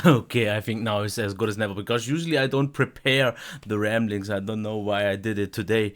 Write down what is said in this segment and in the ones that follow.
Okay, I think now it's as good as never because usually I don't prepare the ramblings. I don't know why I did it today.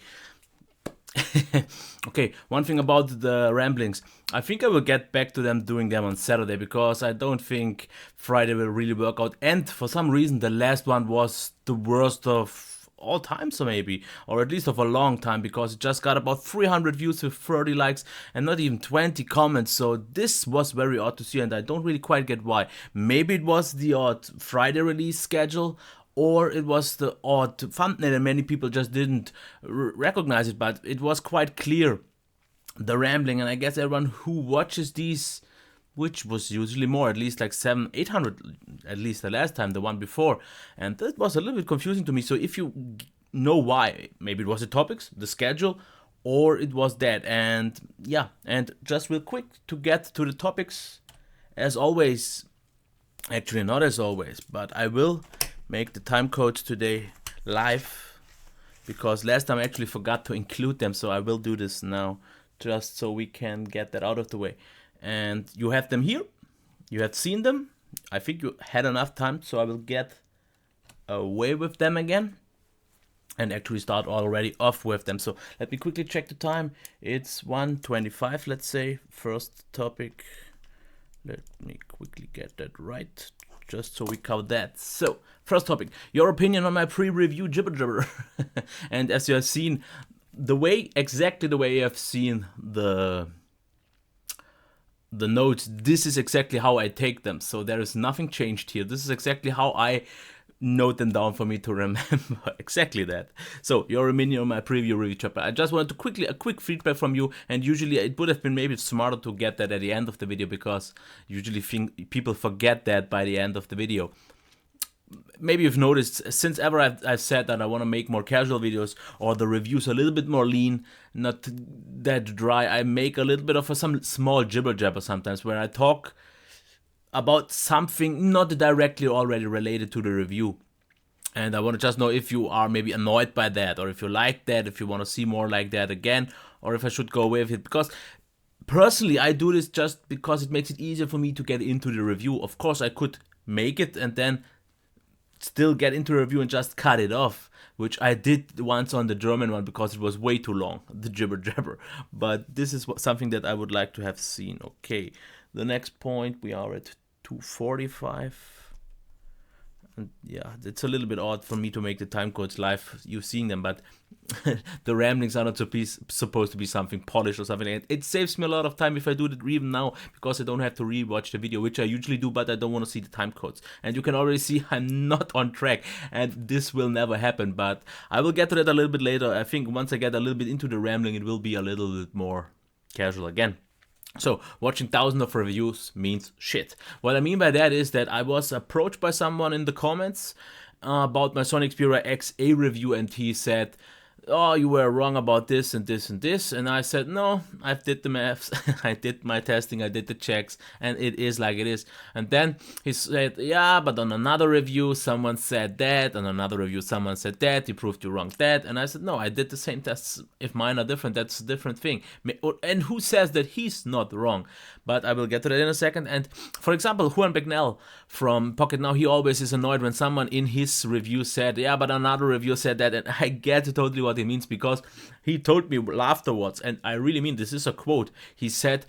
Okay, one thing about the ramblings. I think I will get back to them doing them on Saturday because I don't think Friday will really work out. And for some reason, the last one was the worst of all time, so maybe, or at least of a long time, because it just got about 300 views with 30 likes and not even 20 comments. So this was very odd to see, and I don't really quite get why. Maybe it was the odd Friday release schedule, or it was the odd thumbnail and many people just didn't recognize it, but it was quite clear, the rambling. And I guess everyone who watches these, which was usually more, at least like 700, 800, at least the last time, the one before, and that was a little bit confusing to me. So if you know why, maybe it was the topics, the schedule, or it was that. And yeah, and just real quick to get to the topics, as always, actually not as always, but I will make the time codes today live because last time I actually forgot to include them, so I will do this now just so we can get that out of the way. And you have them here, you have seen them. I think you had enough time, so I will get away with them again and actually start already off with them. So let me quickly check the time. It's 1:25, let's say. First topic. Let me quickly get that right, just so we cover that. So, first topic, your opinion on my pre-review jibber. And as you have seen, exactly the way you have seen the notes, this is exactly how I take them. So there is nothing changed here. This is exactly how I note them down for me to remember. Exactly that. So your opinion on my preview review chapter. I just wanted to a quick feedback from you, and usually it would have been maybe smarter to get that at the end of the video because usually people forget that by the end of the video. Maybe you've noticed, since ever I've said that I want to make more casual videos or the reviews a little bit more lean, not that dry, I make a little bit of some small jibber jabber sometimes where I talk about something not directly already related to the review. And I want to just know if you are maybe annoyed by that, or if you like that, if you want to see more like that again, or if I should go away with it. Because personally, I do this just because it makes it easier for me to get into the review. Of course, I could make it and then still get into a review and just cut it off, which I did once on the German one because it was way too long, the jibber jabber. But this is something that I would like to have seen. Okay, the next point, we are at 2:45. And yeah, it's a little bit odd for me to make the time codes live. You've seen them, but the ramblings are not supposed to be something polished or something like that. It saves me a lot of time if I do it even now because I don't have to rewatch the video, which I usually do, but I don't want to see the time codes. And you can already see I'm not on track, and this will never happen. But I will get to that a little bit later. I think once I get a little bit into the rambling, it will be a little bit more casual again. So, watching thousands of reviews means shit. What I mean by that is that I was approached by someone in the comments about my Sonic Xperia XA review, and he said, "Oh, you were wrong about this and this and this." And I said, "No, I did the maths, I did my testing, I did the checks, and it is like it is." And then he said, "Yeah, but on another review, someone said that, on another review, someone said that, you proved you wrong that." And I said, "No, I did the same tests. If mine are different, that's a different thing." And who says that he's not wrong? But I will get to that in a second. And for example, Juan Begnell from Pocket Now, he always is annoyed when someone in his review said, "Yeah, but another review said that." And I get totally what he means because he told me afterwards, and I really mean this is a quote. He said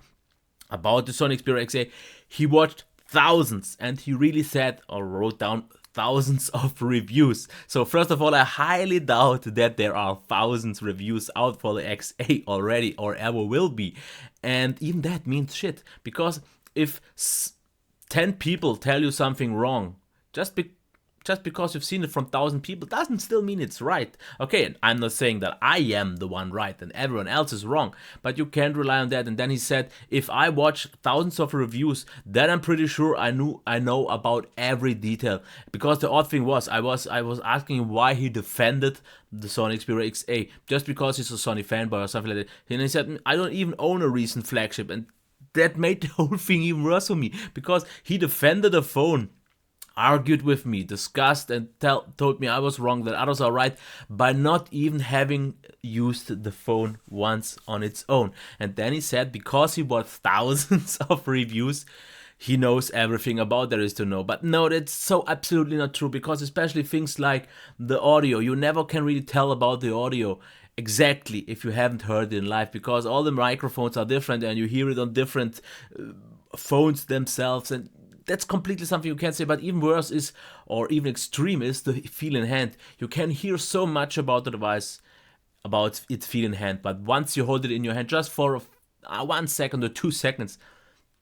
about the Sonic Xperia XA, he watched thousands, and he really said or wrote down thousands of reviews. So first of all, I highly doubt that there are thousands reviews out for the XA already or ever will be. And even that means shit, because if 10 people tell you something wrong, just because you've seen it from 1,000 people doesn't still mean it's right. Okay, I'm not saying that I am the one right and everyone else is wrong, but you can't rely on that. And then he said, if I watch thousands of reviews, then I'm pretty sure I know about every detail. Because the odd thing was, I was asking him why he defended the Sonic Xperia XA, just because he's a Sony fanboy or something like that. And he said, I don't even own a recent flagship, and that made the whole thing even worse for me, because he defended the phone, argued with me, discussed, and told me I was wrong, that others are right, by not even having used the phone once on its own. And then he said, because he bought thousands of reviews, he knows everything about there is to know. But no, that's so absolutely not true, because especially things like the audio, you never can really tell about the audio exactly if you haven't heard it in live, because all the microphones are different and you hear it on different phones themselves, and that's completely something you can't say. But even worse is, or even extreme is, the feel in hand. You can hear so much about the device, about its feel in hand, but once you hold it in your hand just for 1 second or 2 seconds,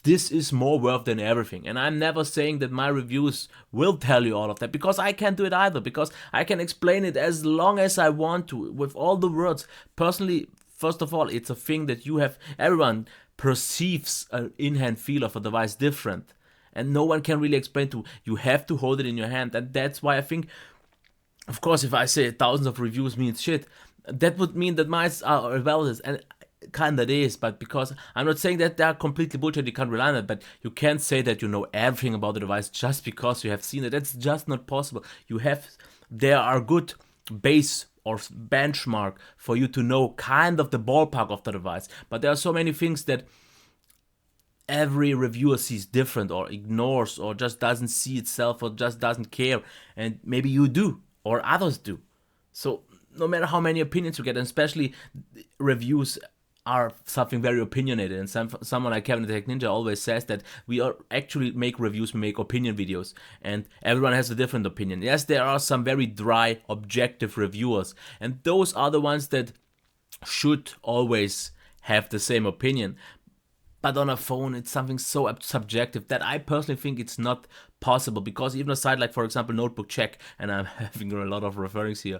this is more worth than everything. And I'm never saying that my reviews will tell you all of that, because I can't do it either, because I can explain it as long as I want to, with all the words. Personally, first of all, it's a thing that everyone perceives an in-hand feel of a device different. And no one can really explain to you. Have to hold it in your hand. And that's why I think, of course, if I say thousands of reviews means shit, that would mean that mine are irrelevant. And kinda it is, but because I'm not saying that they're completely bullshit, you can't rely on it, but you can't say that you know everything about the device just because you have seen it. That's just not possible. There are good base or benchmark for you to know kind of the ballpark of the device, but there are so many things that every reviewer sees different, or ignores, or just doesn't see itself, or just doesn't care, and maybe you do, or others do. So no matter how many opinions you get, and especially reviews are something very opinionated, and someone like Kevin the Tech Ninja always says that we actually make reviews, we make opinion videos, and everyone has a different opinion. Yes, there are some very dry, objective reviewers, and those are the ones that should always have the same opinion. But on a phone, it's something so subjective that I personally think it's not possible, because even a site like, for example, Notebook Check, and I'm having a lot of referrings here,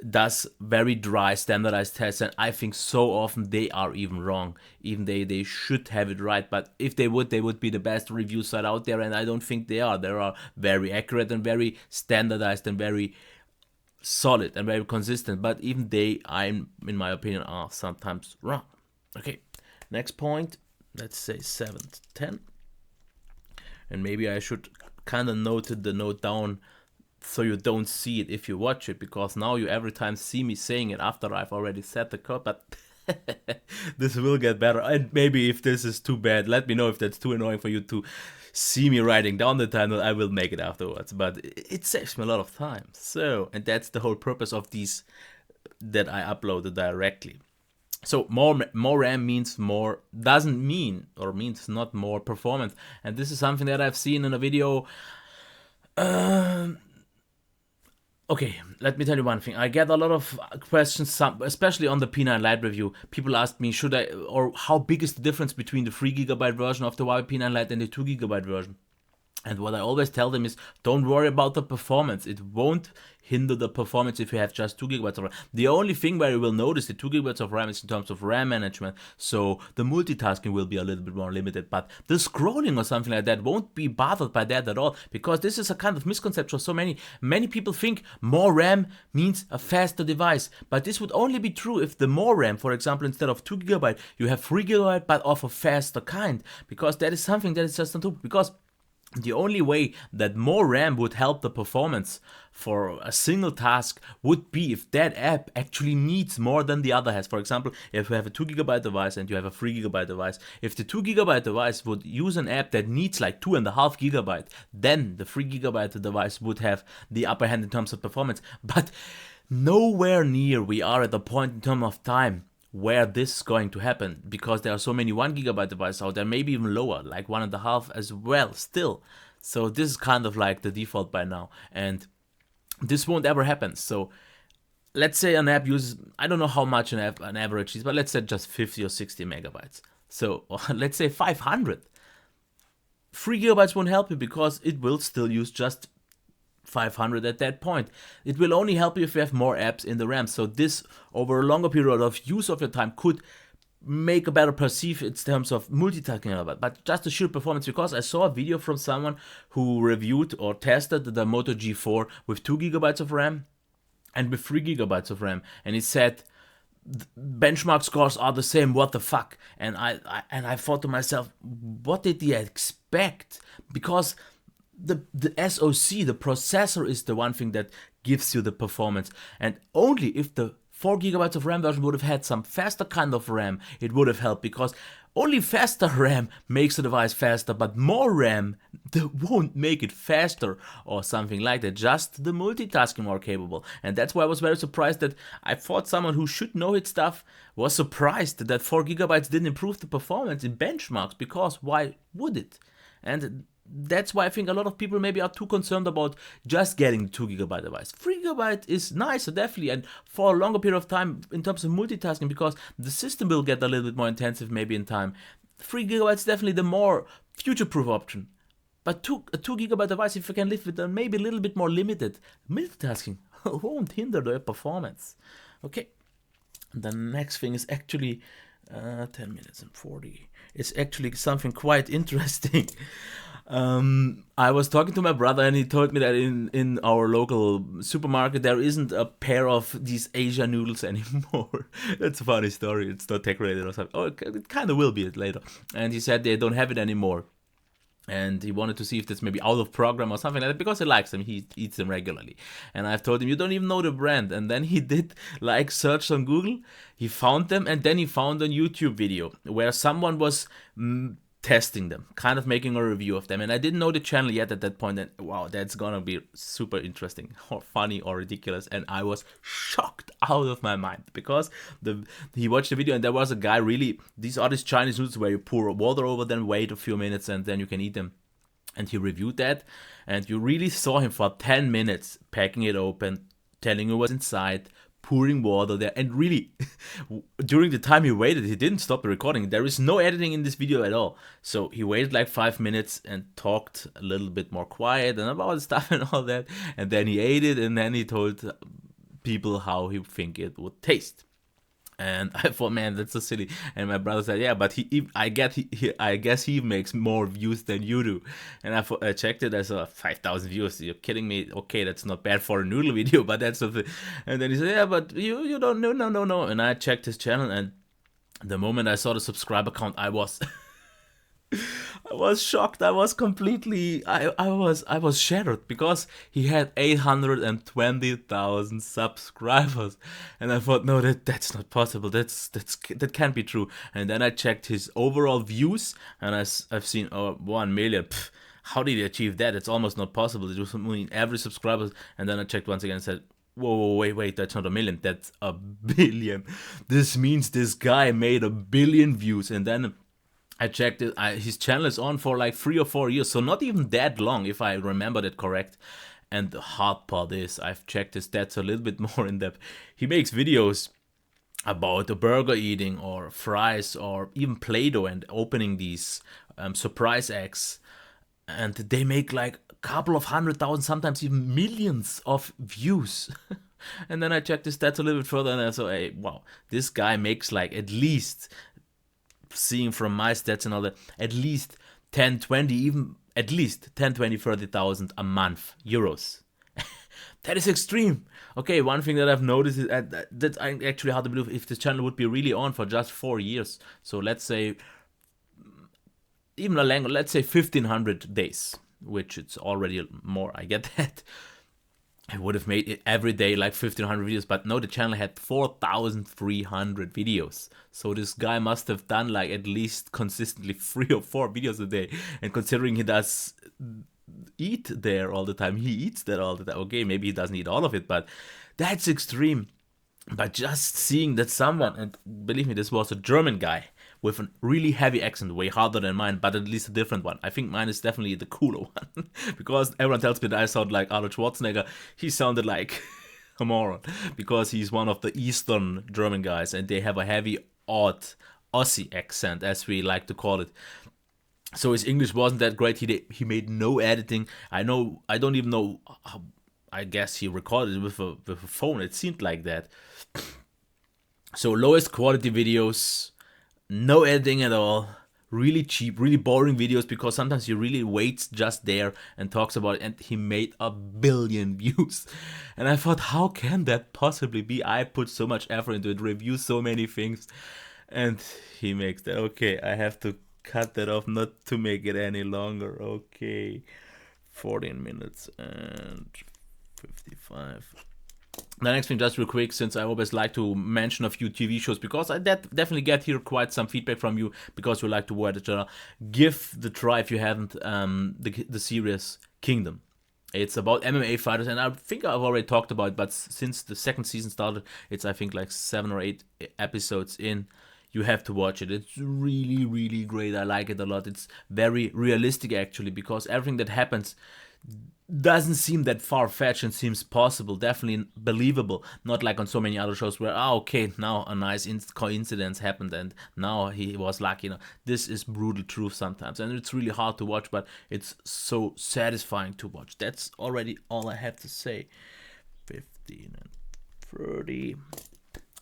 does very dry standardized tests, and I think so often they are even wrong. Even they should have it right, but if they would be the best review site out there, and I don't think they are. They are very accurate and very standardized and very solid and very consistent, but even they, in my opinion, are sometimes wrong. Okay, next point, let's say 7 to 10, and maybe I should kind of note the note down so you don't see it if you watch it, because now you every time see me saying it after I've already said the code. But this will get better, and maybe if this is too bad, let me know. If that's too annoying for you to see me writing down the title, I will make it afterwards, but it saves me a lot of time. So, and that's the whole purpose of these that I uploaded directly. So more RAM means more, doesn't mean, or means not more performance. And this is something that I've seen in a video. Okay, let me tell you one thing. I get a lot of questions, especially on the P9 Lite review. People ask me, or how big is the difference between the 3GB version of the Huawei P9 Lite and the 2GB version? And what I always tell them is, don't worry about the performance. It won't hinder the performance if you have just 2GB of RAM. The only thing where you will notice the 2GB of RAM is in terms of RAM management. So the multitasking will be a little bit more limited. But the scrolling or something like that won't be bothered by that at all. Because this is a kind of misconception. So many people think more RAM means a faster device. But this would only be true if the more RAM, for example, instead of 2GB, you have 3GB but of a faster kind. Because that is something that is just not true. Because the only way that more RAM would help the performance for a single task would be if that app actually needs more than the other has. For example, if you have a 2GB device and you have a 3GB device, if the 2GB device would use an app that needs like 2.5GB, then the 3GB device would have the upper hand in terms of performance. But nowhere near we are at the point in terms of time where this is going to happen, because there are so many 1GB devices out there, maybe even lower, like 1.5 as well still. So this is kind of like the default by now, and this won't ever happen. So let's say an app uses, I don't know how much an average is, but let's say just 50 or 60 megabytes. So let's say 500. 3GB won't help you, because it will still use just 500 at that point. It will only help you if you have more apps in the RAM. So this, over a longer period of use of your time, could make a better perceive in terms of multitasking, but just the sheer performance. Because I saw a video from someone who reviewed or tested the Moto G4 with 2GB of RAM and with 3GB of RAM, and he said benchmark scores are the same. What the fuck? And I thought to myself, what did he expect? Because the SoC, the processor, is the one thing that gives you the performance, and only if the 4 gigabytes of RAM version would have had some faster kind of RAM. It would have helped, because only faster RAM makes the device faster, but more RAM won't make it faster or something like that. Just the multitasking more capable. And that's why I was very surprised that I thought someone who should know his stuff was surprised that 4 gigabytes didn't improve the performance in benchmarks, because why would it? And that's why I think a lot of people maybe are too concerned about just getting the 2 gigabyte device. 3 gigabyte is nicer, definitely, and for a longer period of time in terms of multitasking, because the system will get a little bit more intensive maybe in time. 3 gigabytes definitely the more future-proof option. But a 2 gigabyte device, if you can live with maybe a little bit more limited multitasking, won't hinder the performance. Okay, the next thing is actually 10 minutes and 40. It's actually something quite interesting. I was talking to my brother, and he told me that in our local supermarket there isn't a pair of these Asia noodles anymore. That's a funny story. It's not tech related or something. Oh, it kind of will be later. And he said they don't have it anymore. And he wanted to see if that's maybe out of program or something like that, because he likes them. He eats them regularly. And I've told him, you don't even know the brand. And then he did like search on Google. He found them, and then he found a YouTube video where someone was testing them, kind of making a review of them. And I didn't know the channel yet at that point, and wow, that's gonna be super interesting or funny or ridiculous. And I was shocked out of my mind, because he watched the video, and there was a guy, really, these are these Chinese noodles where you pour water over them, wait a few minutes, and then you can eat them. And he reviewed that, and you really saw him for 10 minutes packing it open, telling you what's inside, pouring water there, and really during the time he waited, he didn't stop the recording. There is no editing in this video at all. So he waited like 5 minutes and talked a little bit more quiet and about stuff and all that, and then he ate it, and then he told people how he think it would taste. And I thought, man, that's so silly. And my brother said, yeah, but I guess he makes more views than you do. And I checked it, I saw 5,000 views. You're kidding me? Okay, that's not bad for a noodle video, but that's something. And then he said, yeah, but you don't, no. And I checked his channel, and the moment I saw the subscriber count, I was I was shocked. I was completely, I was shattered, because he had 820,000 subscribers, and I thought, no, that's not possible. That can't be true. And then I checked his overall views, and I've seen 1 million. Pff, how did he achieve that? It's almost not possible. It was average subscribers. And then I checked once again and said, whoa, wait, that's not a million, that's a billion. This means this guy made 1 billion views. And then I checked it, his channel is on for like 3 or 4 years, so not even that long, if I remember that correct. And the hard part is, I've checked his stats a little bit more in depth. He makes videos about a burger eating, or fries, or even Play-Doh, and opening these surprise eggs. And they make like a couple of 100,000, sometimes even millions of views. And then I checked his stats a little bit further, and I saw, hey, wow, this guy makes like at least, seeing from my stats and all that, at least 10, 20, even at least 10, 20, 30,000 a month euros. That is extreme. Okay, one thing that I've noticed is that I actually hard to believe if this channel would be really on for just 4 years. So let's say, even a longer, let's say 1,500 days, which it's already more, I get that. I would have made it every day like 1,500 videos, but no, the channel had 4,300 videos. So this guy must have done like at least consistently 3 or 4 videos a day. And considering he does eat there all the time, he eats there all the time. Okay, maybe he doesn't eat all of it, but that's extreme. But just seeing that someone, and believe me, this was a German guy with a really heavy accent, way harder than mine, but at least a different one. I think mine is definitely the cooler one, because everyone tells me that I sound like Arnold Schwarzenegger. He sounded like a moron, because he's one of the Eastern German guys, and they have a heavy, odd Aussie accent, as we like to call it. So his English wasn't that great. He made no editing. I don't even know how. I guess he recorded it with a phone. It seemed like that. So lowest quality videos, no editing at all, really cheap, really boring videos, because sometimes he really waits just there and talks about it, and he made 1 billion views. And I thought, how can that possibly be? I put so much effort into it, review so many things, and he makes that. Okay, I have to cut that off not to make it any longer. Okay, 14 minutes and 55. The next thing, just real quick, since I always like to mention a few TV shows, because I definitely get here quite some feedback from you, because you like to watch each other. Give the try, if you haven't, the series Kingdom. It's about MMA fighters, and I think I've already talked about it, but since the second season started, it's, I think, like 7 or 8 episodes in. You have to watch it. It's really, really great. I like it a lot. It's very realistic, actually, because everything that happens doesn't seem that far-fetched and seems possible, definitely believable, not like on so many other shows where, okay, now a nice coincidence happened and now he was lucky. This is brutal truth sometimes, and it's really hard to watch, but it's so satisfying to watch. That's already all I have to say. 15 and 30.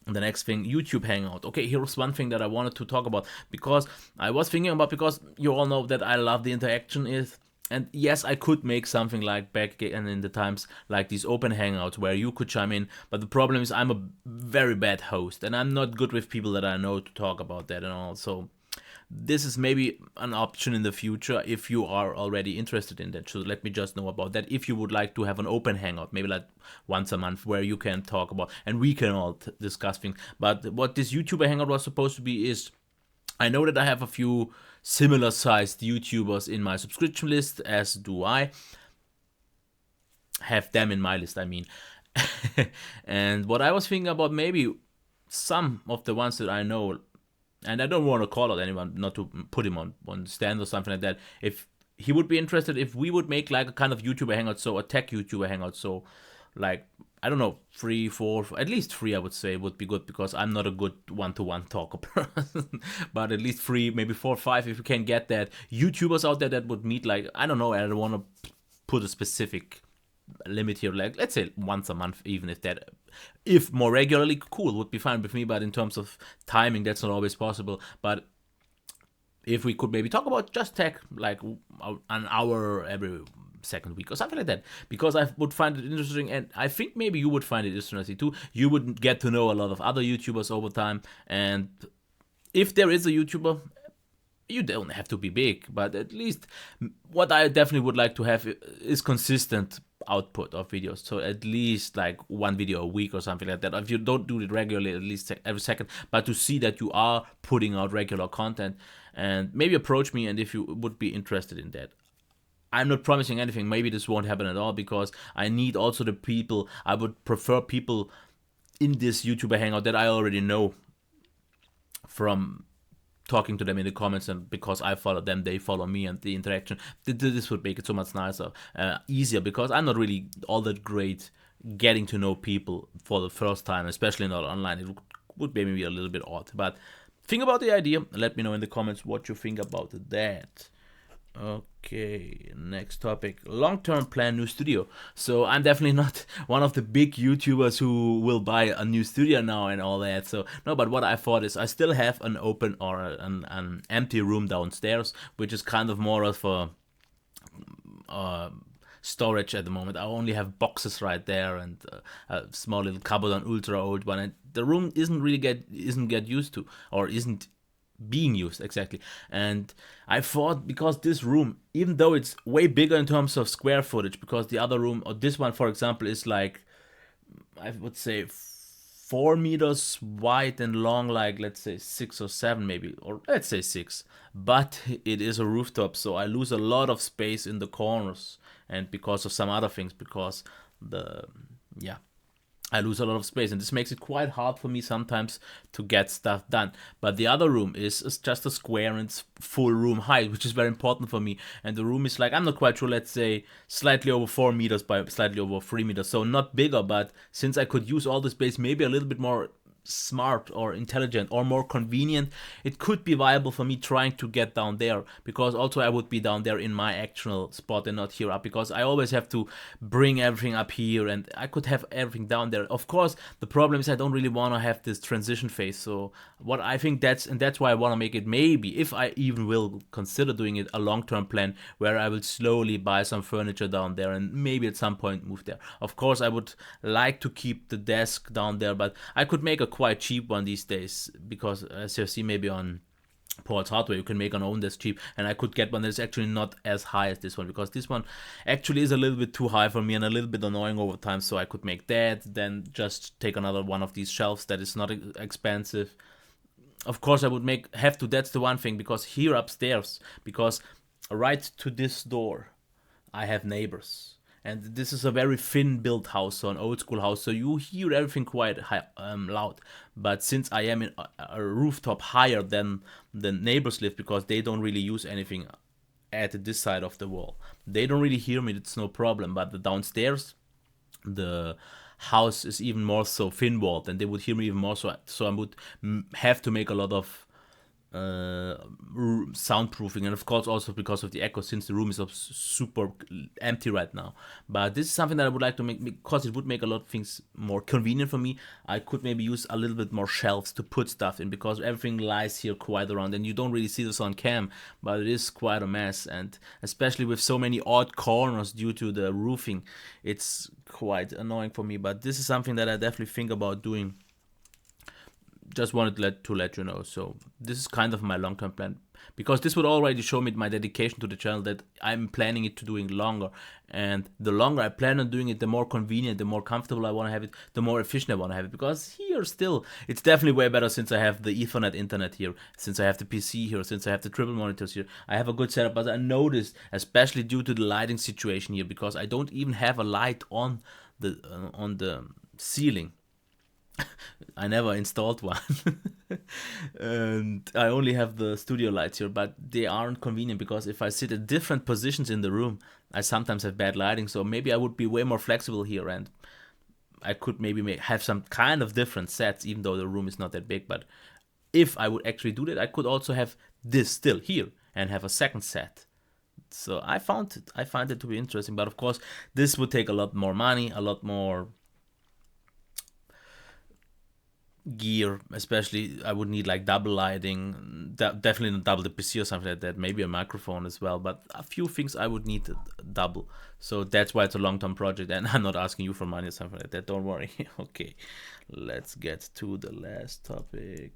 The next thing, YouTube Hangout. Okay, here's one thing that I wanted to talk about, because I was thinking about, because you all know that I love the interaction is. And yes, I could make something like back and in the times like these open hangouts where you could chime in, but the problem is I'm a very bad host and I'm not good with people that I know to talk about that and all. So this is maybe an option in the future if you are already interested in that. So let me just know about that. If you would like to have an open hangout, maybe like once a month, where you can talk about and we can all discuss things. But what this YouTuber hangout was supposed to be is, I know that I have a few similar sized YouTubers in my subscription list, as do I. Have them in my list, I mean. And what I was thinking about, maybe some of the ones that I know, and I don't want to call out anyone, not to put him on stand or something like that, if he would be interested, if we would make like a kind of YouTuber hangout, so a tech YouTuber hangout, so like, I don't know, 3, 4, at least 3 I would say would be good, because I'm not a good one-to-one talker person. But at least 3, maybe 4 or 5, if you can get that. YouTubers out there that would meet, like, I don't know, I don't want to put a specific limit here, like, let's say once a month, even if more regularly, cool, would be fine with me, but in terms of timing, that's not always possible. But if we could maybe talk about just tech, like an hour every second week or something like that, because I would find it interesting, and I think maybe you would find it interesting too. You would get to know a lot of other YouTubers over time, and if there is a YouTuber, you don't have to be big, but at least what I definitely would like to have is consistent output of videos. So at least like one video a week or something like that. If you don't do it regularly, at least every second, but to see that you are putting out regular content, and maybe approach me, and if you would be interested in that. I'm not promising anything. Maybe this won't happen at all, because I need also the people. I would prefer people in this YouTuber hangout that I already know from talking to them in the comments, and because I follow them, they follow me, and the interaction. This would make it so much nicer, easier, because I'm not really all that great getting to know people for the first time, especially not online. It would maybe be a little bit odd, but think about the idea. Let me know in the comments what you think about that. Okay, next topic. Long-term plan new studio. So I'm definitely not one of the big YouTubers who will buy a new studio now and all that. So no, but what I thought is I still have an open or an empty room downstairs, which is kind of more of a storage at the moment. I only have boxes right there and a small little cupboard, an ultra old one. And the room isn't get used to, or isn't being used exactly. And I thought, because this room, even though it's way bigger in terms of square footage, because the other room, or this one for example, is like, I would say 4 meters wide and long, like let's say 6 or 7 maybe, or let's say 6, but it is a rooftop, so I lose a lot of space in the corners, and because of some other things, because I lose a lot of space, and this makes it quite hard for me sometimes to get stuff done. But the other room is just a square, and it's full room height, which is very important for me. And the room is like, I'm not quite sure, let's say slightly over 4 meters by slightly over 3 meters. So not bigger, but since I could use all the space maybe a little bit more smart or intelligent or more convenient, it could be viable for me trying to get down there, because also I would be down there in my actual spot and not here up, because I always have to bring everything up here, and I could have everything down there. Of course, the problem is I don't really want to have this transition phase. So what I think that's why I want to make it, maybe if I even will consider doing it, a long-term plan where I will slowly buy some furniture down there and maybe at some point move there. Of course, I would like to keep the desk down there, but I could make a quite cheap one these days, because as you see maybe on ports hardware you can make on own that's cheap, and I could get one that's actually not as high as this one, because this one actually is a little bit too high for me and a little bit annoying over time. So I could make that, then just take another one of these shelves that is not expensive. Of course I would have to, that's the one thing, because here upstairs, because right to this door I have neighbors, and this is a very thin built house, so an old school house, so you hear everything quite loud. But since I am in a rooftop higher than the neighbors live, because they don't really use anything at this side of the wall, they don't really hear me, it's no problem. But the downstairs, the house is even more so thin walled, and they would hear me even more, so I would have to make a lot of soundproofing, and of course also because of the echo, since the room is super empty right now. But this is something that I would like to make, because it would make a lot of things more convenient for me. I could maybe use a little bit more shelves to put stuff in, because everything lies here quite around, and you don't really see this on cam, but it is quite a mess, and especially with so many odd corners due to the roofing, it's quite annoying for me. But this is something that I definitely think about doing. Just wanted to let you know. So this is kind of my long-term plan, because this would already show me my dedication to the channel, that I'm planning it to doing longer, and the longer I plan on doing it, the more convenient, the more comfortable I want to have it, the more efficient I want to have it. Because here still, it's definitely way better since I have the Ethernet internet here, since I have the PC here, since I have the triple monitors here. I have a good setup, but I noticed, especially due to the lighting situation here, because I don't even have a light on the ceiling. I never installed one. And I only have the studio lights here, but they aren't convenient, because if I sit at different positions in the room, I sometimes have bad lighting. So maybe I would be way more flexible here, and I could maybe have some kind of different sets, even though the room is not that big. But if I would actually do that, I could also have this still here and have a second set. So I find it to be interesting. But of course, this would take a lot more money, a lot more gear, especially I would need like double lighting, definitely not double the PC or something like that, maybe a microphone as well, but a few things I would need to double. So that's why it's a long-term project, and I'm not asking you for money or something like that, don't worry. Okay, let's get to the last topic.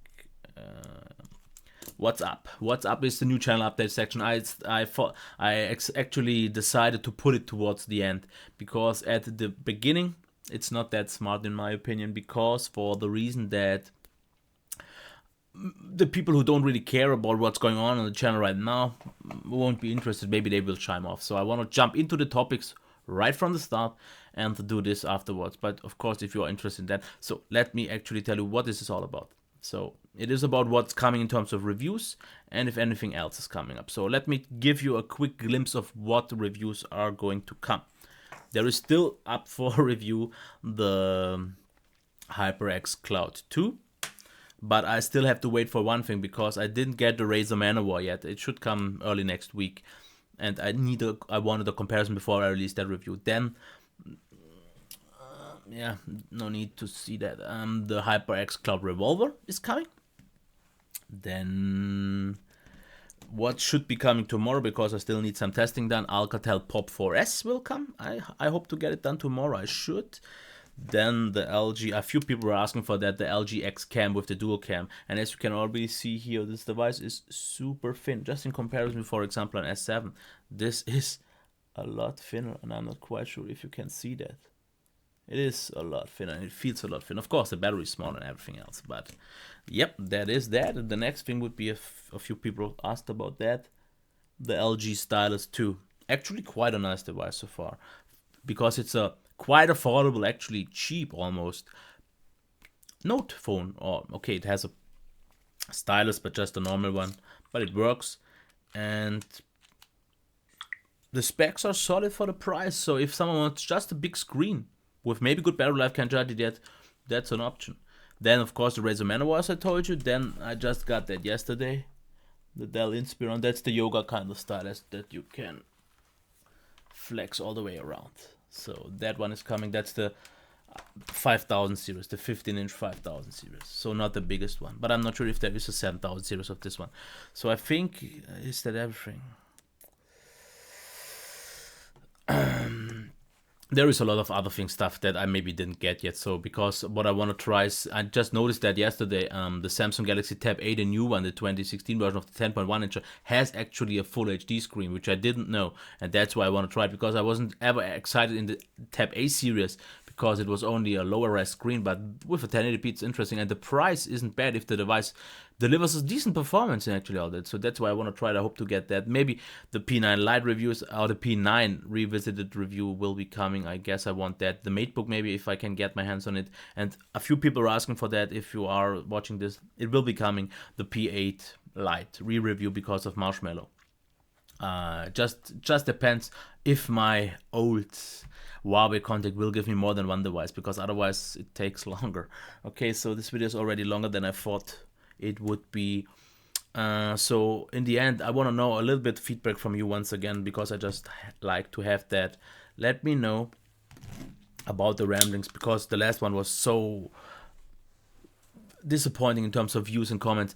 What's up? What's up is the new channel update section. I actually decided to put it towards the end, because at the beginning it's not that smart in my opinion, because for the reason that the people who don't really care about what's going on the channel right now won't be interested. Maybe they will chime off. So I want to jump into the topics right from the start and do this afterwards. But of course, if you are interested in that, so let me actually tell you what this is all about. So it is about what's coming in terms of reviews, and if anything else is coming up. So let me give you a quick glimpse of what reviews are going to come. There is still up for review the HyperX Cloud 2, but I still have to wait for one thing, because I didn't get the Razer Manowar yet. It should come early next week, and I wanted a comparison before I release that review. Then, yeah, no need to see that. The HyperX Cloud Revolver is coming. Then what should be coming tomorrow, because I still need some testing done, Alcatel Pop 4S will come. I hope to get it done tomorrow. I should. Then the LG, a few people were asking for that, the LG X Cam with the dual cam. And as you can already see here, this device is super thin. Just in comparison, for example, an S7, this is a lot thinner, and I'm not quite sure if you can see that. It is a lot thinner, and it feels a lot thinner. Of course, the battery is smaller and everything else, but yep, that is that. The next thing would be a few people asked about that. The LG Stylus 2. Actually quite a nice device so far, because it's a quite affordable, actually cheap almost, note phone. Or okay, it has a stylus, but just a normal one, but it works, and the specs are solid for the price. So if someone wants just a big screen with maybe good battery life, can't judge it yet, that's an option. Then of course the Razer Manowar, as I told you. Then I just got that yesterday, the Dell Inspiron. That's the yoga kind of stylus that you can flex all the way around. So that one is coming. That's the 5000 series, the 15-inch 5000 series. So not the biggest one, but I'm not sure if there is a 7000 series of this one. So I think, is that everything? there is a lot of other stuff that I maybe didn't get yet. So because what I want to try is, I just noticed that yesterday, the Samsung Galaxy Tab A, the new one, the 2016 version of the 10.1 inch, has actually a full HD screen, which I didn't know, and that's why I want to try it, because I wasn't ever excited in the Tab A series because it was only a lower res screen, but with a 1080p it's interesting, and the price isn't bad if the device delivers a decent performance in actually all that. So that's why I want to try it. I hope to get that. Maybe the P9 Lite reviews or the P9 revisited review will be coming. I guess I want that. The MateBook, maybe, if I can get my hands on it. And a few people are asking for that. If you are watching this, it will be coming. The P8 Lite re-review because of Marshmallow. Just depends if my old Huawei contact will give me more than one device, because otherwise it takes longer. Okay, so this video is already longer than I thought it would be. So in the end, I want to know a little bit feedback from you once again, because I just like to have that. Let me know about the ramblings, because the last one was so disappointing in terms of views and comments.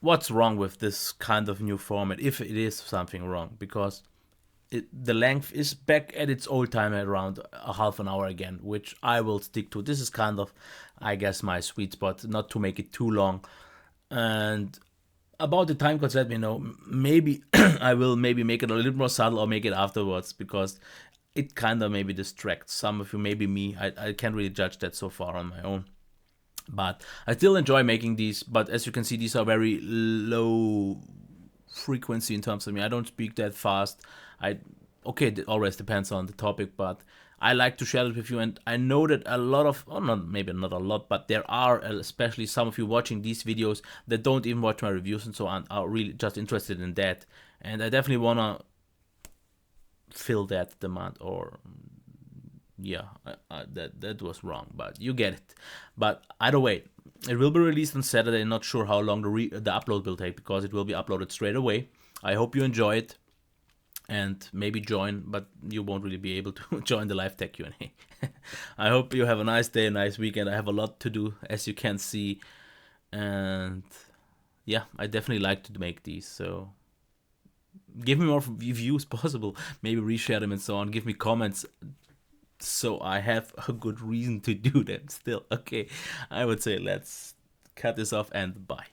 What's wrong with this kind of new format, if it is something wrong? Because the length is back at its old time at around a half an hour again, which I will stick to. This is kind of, I guess, my sweet spot, not to make it too long. And about the time codes, let me know. Maybe I will maybe make it a little more subtle, or make it afterwards, because it kind of maybe distracts some of you, maybe me. I can't really judge that so far on my own. But I still enjoy making these, but as you can see, these are very low frequency in terms of me. I don't speak that fast. Okay, it always depends on the topic, but I like to share it with you, and I know that a lot of, or not, maybe not a lot, but there are especially some of you watching these videos that don't even watch my reviews and so on, are really just interested in that, and I definitely want to fill that demand. Or yeah, that was wrong, but you get it. But either way, it will be released on Saturday. Not sure how long the upload will take, because it will be uploaded straight away. I hope you enjoy it, and maybe join, but you won't really be able to join the live tech Q&A. I hope you have a nice day, a nice weekend. I have a lot to do, as you can see, and yeah, I definitely like to make these, so give me more views possible, maybe reshare them and so on, give me comments, so I have a good reason to do them still. Okay, I would say let's cut this off, and bye.